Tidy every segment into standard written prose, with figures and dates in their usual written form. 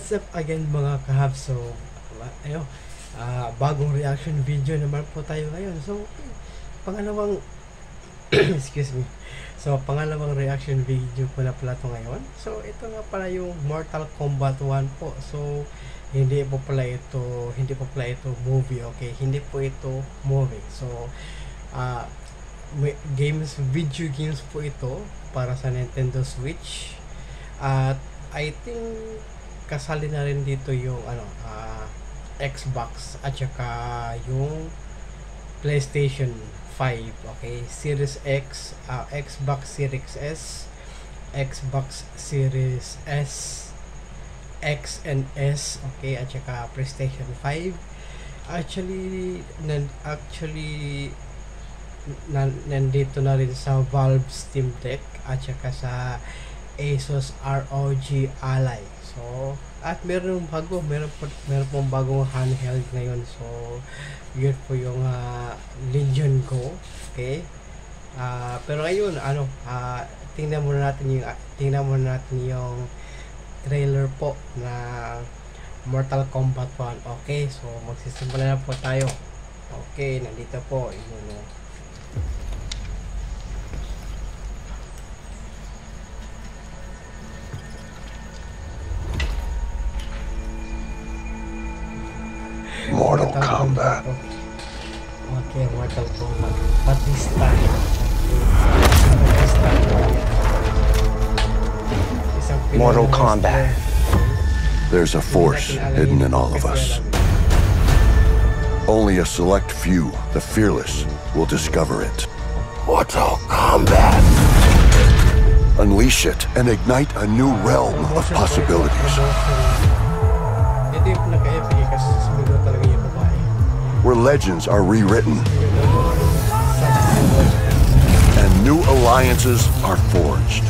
What's up again mga kahab? So, ayun, bagong reaction video naman po tayo ngayon. So, pangalawang excuse me. So, pangalawang reaction video po na pala ito ngayon. So, ito nga pala yung Mortal Kombat 1 po. So, hindi po pala ito movie, okay? Hindi po ito movie. So, video games po ito para sa Nintendo Switch. At I think kasali na rin dito yung Xbox at saka yung PlayStation 5, okay? Series X, Xbox Series S, Xbox Series S, X and S, okay? At saka PlayStation 5. Actually nandito na rin sa Valve Steam Deck at saka sa Asus ROG Ally. So, at meron pong bagong handheld ngayon. So, yun po yung Legion Go. Okay? Pero ayun, tingnan muna natin yung trailer po na Mortal Kombat 1. Okay? So, magsisimula na po tayo. Okay, nandito po. Yun, Mortal Kombat. Okay, Mortal Kombat. Batista. Mortal Kombat. There's a force hidden in all of us. Only a select few, the fearless, will discover it. Mortal Kombat. Unleash it and ignite a new realm of possibilities. Where legends are rewritten and new alliances are forged.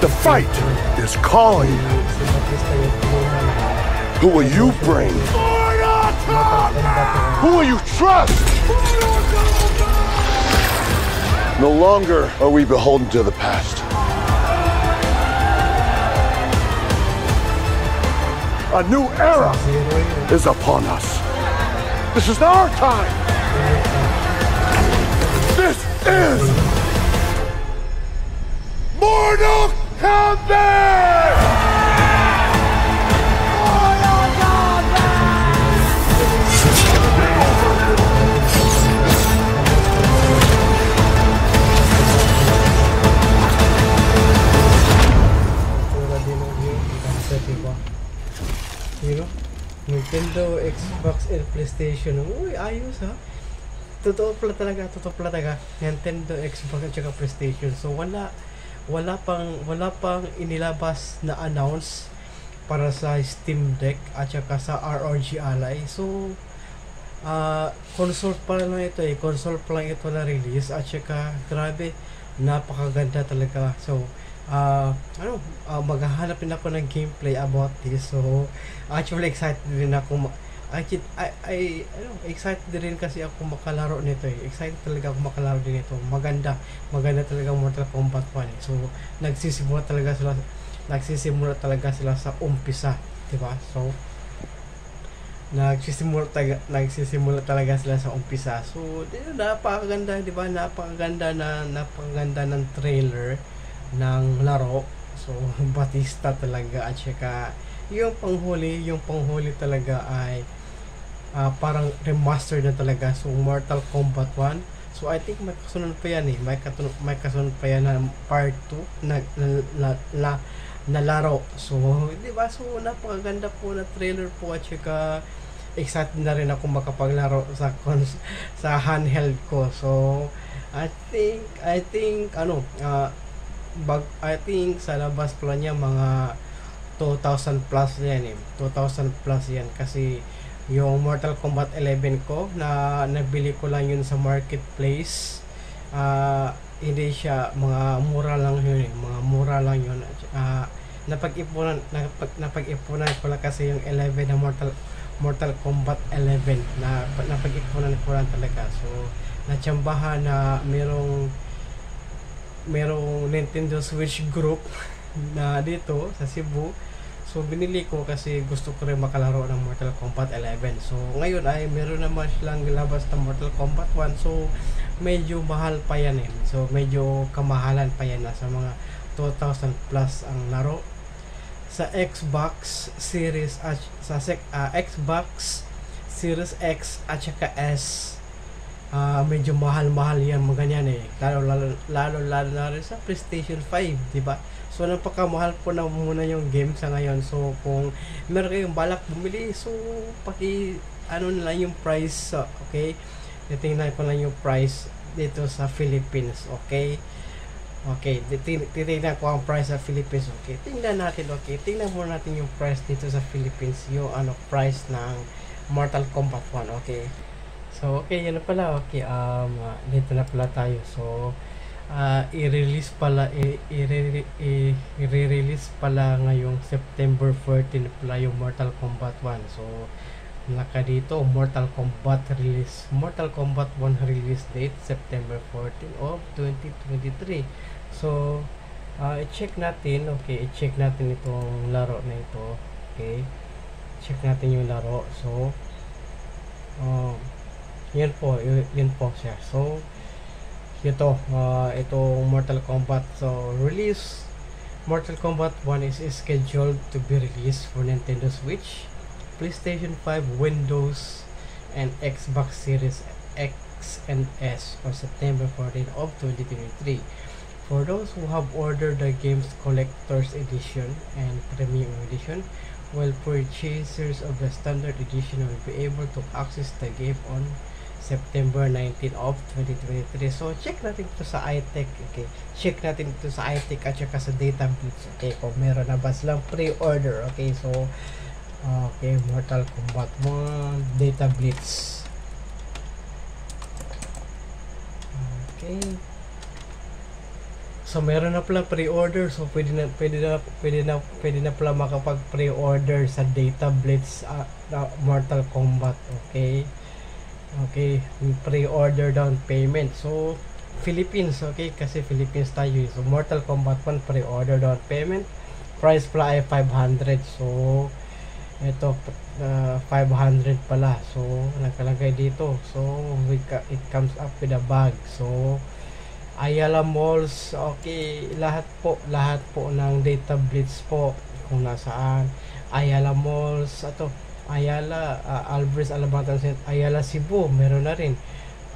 The fight is calling. Who will you bring? Who will you trust? No longer are we beholden to the past. A new era is upon us. This is our time. This is Mortal Kombat! Mortal Nintendo, Xbox, and PlayStation. Uy, ayos ha. Totoo pala talaga. Nintendo, Xbox, at saka PlayStation. So wala pang inilabas na announce para sa Steam Deck at saka sa ROG Ally. So console pa lang ito console pa lang ito na release at saka grabe, napakaganda talaga. So maghahanap din ako ng gameplay about this. So actually excited din ako. Excited din kasi ako makalaro nito Excited talaga ako makalaro din ito. Maganda talaga Mortal Kombat 1 So nagsisimula talaga sila sa umpisa, 'di ba? So nagsisimula talaga sila sa umpisa. So napakaganda, 'di ba? Napakaganda ng trailer ng laro. So Batista talaga at saka yung panghuli talaga ay parang remaster na talaga. So Mortal Kombat 1. So I think may kasunod pa yan may kasunod pa yan na part 2 na laro. So di ba? So napakaganda po na trailer po at saka excited na rin ako makapaglaro sa handheld ko. So I think sa labas pala niya mga 2,000 plus yan 2,000 plus yan kasi yung Mortal Kombat 11 ko na nabili ko lang yun sa marketplace. Hindi siya, mga mura lang yun napag-ipunan ko lang kasi yung 11 na Mortal Kombat 11 na napag-ipunan ko lang talaga. So natsambahan na merong merong Nintendo Switch group na dito sa Cebu. So binili ko kasi gusto ko rin makalaro ng Mortal Kombat 11. So ngayon ay meron naman silang labas na Mortal Kombat 1. So medyo mahal pa yan eh. So medyo kamahalan pa yan, nasa mga 2,000 plus ang laro. Sa Xbox Series at Xbox Series X at saka S, medyo mahal-mahal yan mga ganyan eh. Lalo na rin sa PlayStation 5, di ba? So napakamahal po na muna yung game sa ngayon. So kung meron kayong balak bumili, so ano na lang yung price, okay? Titingnan ko lang yung price dito sa Philippines, okay? Okay, titingnan ko ang price sa Philippines, okay? Tingnan natin, okay? Tingnan muna natin yung price dito sa Philippines, yung price ng Mortal Kombat 1, okay? So okay, yun na pala, okay. Dito na pala tayo. So i-release pala ngayong September 14 pala yung Mortal Kombat 1. So naka dito Mortal Kombat 1 release date September 14 of 2023. So i-check natin, okay, i-check natin itong laro na ito, okay, check natin yung laro. So yun po siya. So itong Mortal Kombat, so release Mortal Kombat 1 is scheduled to be released for Nintendo Switch, PlayStation 5, Windows and Xbox Series X and S on September 14 of 2023. For those who have ordered the game's Collector's Edition and Premium Edition, while purchasers of the Standard Edition will be able to access the game on September 19 of 2023. So check natin ito sa iTech, okay? Check natin ito sa iTech at saka sa Data Blitz, okay? Kung meron na ba silang pre-order, okay? So okay, Mortal Kombat 1 Data Blitz, okay. So meron na pala pre-order, so pwede na pala makapag pre-order sa Data Blitz Mortal Kombat, okay? Okay, pre-order down payment. So Philippines, okay, kasi Philippines tayo. So Mortal Kombat 1 pre-order down payment, price pala ay 500. So ito 500 pala. So nakalagay dito. So it comes up with a bag. So Ayala Malls, okay, lahat po ng Data Blitz po kung nasaan. Ayala Malls, Ayala, Alvarez, Alabang, Ayala Cebu, meron na rin.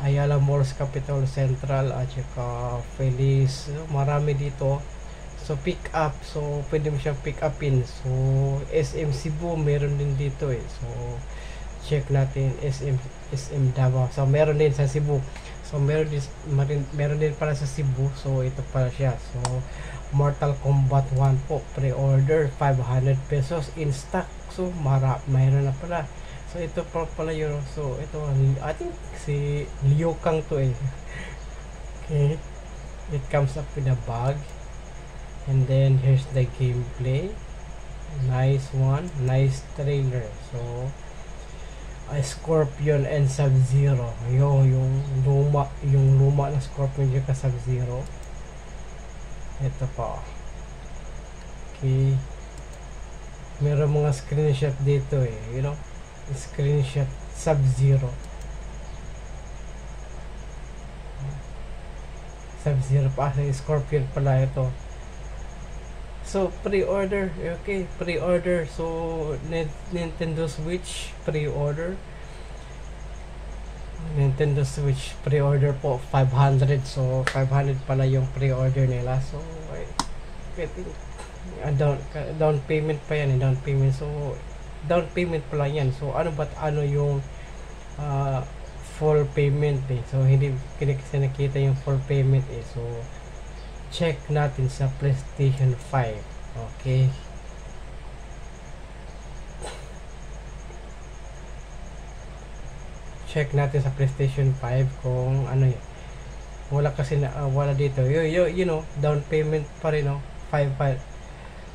Ayala Malls, Capital Central, at saka Feliz, marami dito. So pick up, so pwede mo siyang pick upin. So SM Cebu, meron din dito eh. So check natin SM Davao. So meron din sa Cebu. So meron din pala sa Cebu. So ito pala siya. So Mortal Kombat 1 po, pre-order 500 pesos in stock. So mayroon na pala. So ito pala yun. So ito, I think si Liu Kang to eh. Okay, it comes up with a bag, and then here's the gameplay. Nice one, nice trailer. So a Scorpion and Sub-Zero, yung luma na Scorpion yung ka Sub-Zero. Ito pa, okay, meron mga screenshot dito eh, you know, screenshot Sub-Zero pa, Scorpion pala ito. So pre-order, okay, pre-order. So Nintendo Switch pre-order, Nintendo Switch pre-order po 500. So 500 pala yung pre-order nila. So down payment pa yan, down payment. So down payment pala yan. So ano yung full payment eh. So hindi kasi nakita yung full payment eh. So check natin sa PlayStation 5, okay. Check natin sa PlayStation 5 kung ano yun. Wala kasi wala dito. You know, down payment pa rin, no? 5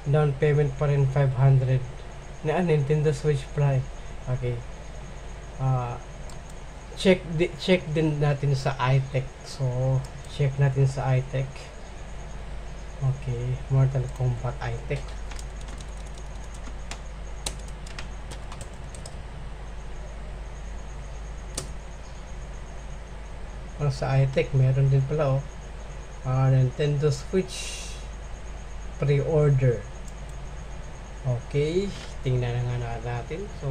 down payment pa rin 500 na Nintendo Switch Play. Okay. Check din natin sa iTech. So check natin sa iTech. Okay, Mortal Kombat iTech. Sa iTech, meron din pala Nintendo Switch pre-order. Okay, tingnan na nga natin. So,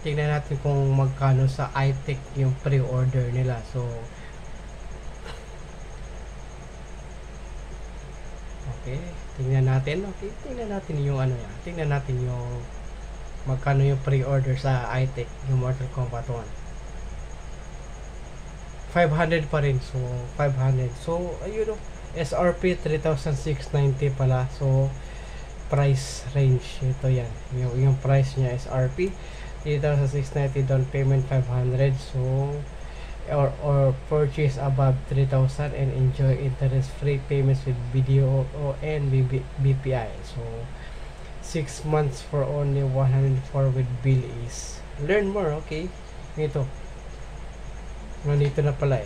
tingnan natin kung magkano sa iTech yung pre-order nila. So, okay, tingnan natin. Okay, tingnan natin yung ano yan. Tingnan natin yung magkano yung pre-order sa iTech, yung Mortal Kombat 1. 500 pa rin. So, 500. So, ayun SRP 3,690 pala. So, price range ito yan. Yung price niya SRP 3,690, down payment 500. So, or purchase above 3,000 and enjoy interest-free payments with video and BPI. So, 6 months for only 104 with bill is. Learn more, okay? Ito. Nandito na pala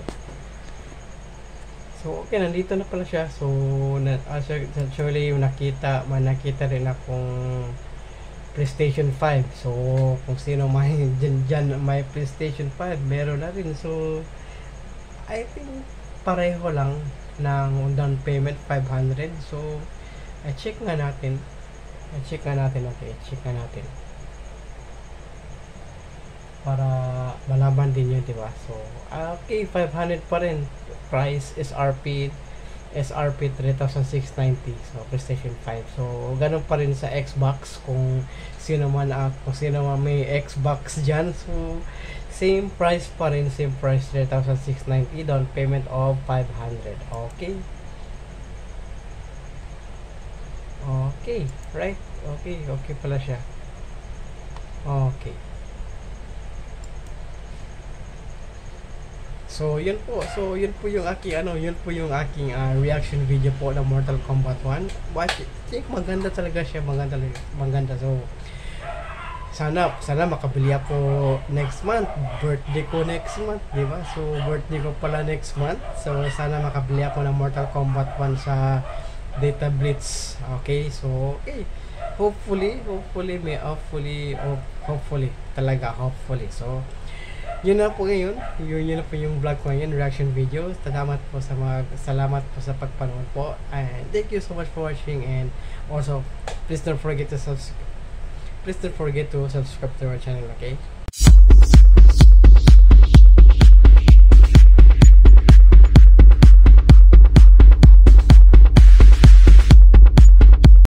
So, okay, nandito na pala siya. So, actually, nakita rin akong PlayStation 5. So, kung sino may dyan may PlayStation 5, meron na rin. So, I think pareho lang ng down payment 500. So, check nga natin. Okay, check nga natin. Para malaman din yun, diba? So, okay, 500 pa rin. Price SRP 3,690. So, PlayStation 5. So, ganun pa rin sa Xbox. Kung sino man may Xbox dyan. So, same price pa rin. Same price, 3,690. Down payment of 500. Okay. Okay. Right? Okay. Okay pala siya. Okay. So, yun po yung aking reaction video po ng Mortal Kombat 1. But, maganda talaga siya, maganda. So, sana makabili ako next month. Birthday ko next month, di ba? So, birthday ko pala next month. So, sana makabili ako ng Mortal Kombat 1 sa Data Blitz. Okay, so, okay. Hopefully. So, yun na po ngayon. Yun na po yung vlog ko ngayon, reaction video. Salamat po sa pagpanood po. And thank you so much for watching. And also, please don't forget to subscribe to our channel, okay?